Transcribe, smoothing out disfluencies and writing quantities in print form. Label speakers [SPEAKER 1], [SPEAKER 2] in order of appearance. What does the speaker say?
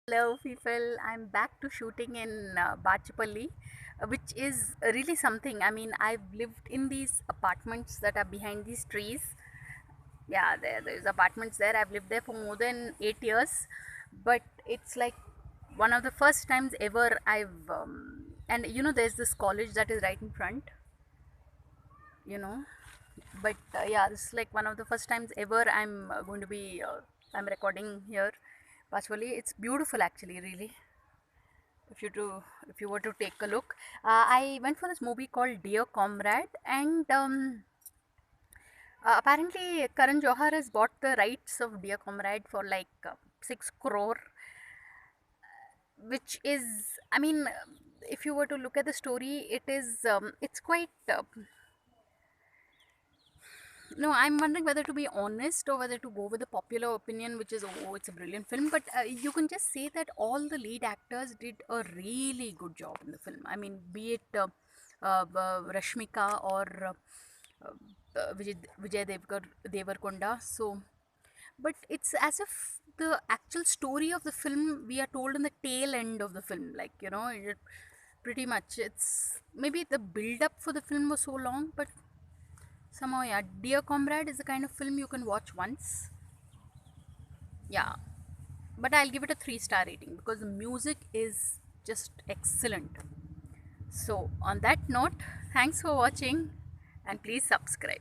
[SPEAKER 1] Hello people, I'm back to shooting in Bachapalli, which is really something. I mean, I've lived in these apartments that are behind these trees. Yeah, there's apartments there. I've lived there for more than 8 years, but it's like one of the first times ever and there's this college that is right in front, you know, but yeah, this is like one of the first times ever I'm recording here. Bachapalli, it's beautiful actually, really. If you were to take a look, I went for this movie called Dear Comrade, and apparently Karan Johar has bought the rights of Dear Comrade for like 6 crore, which is, I mean, if you were to look at the story, it's quite no, I'm wondering whether to be honest or whether to go with the popular opinion, which is, oh, it's a brilliant film. But you can just say that all the lead actors did a really good job in the film. I mean, be it Rashmika or Vijay Devarkonda. So, but it's as if the actual story of the film we are told in the tail end of the film. Like, pretty much it's maybe the build up for the film was so long, but somehow, yeah, Dear Comrade is the kind of film you can watch once. Yeah, but I'll give it a 3-star rating because the music is just excellent. So, on that note, thanks for watching and please subscribe.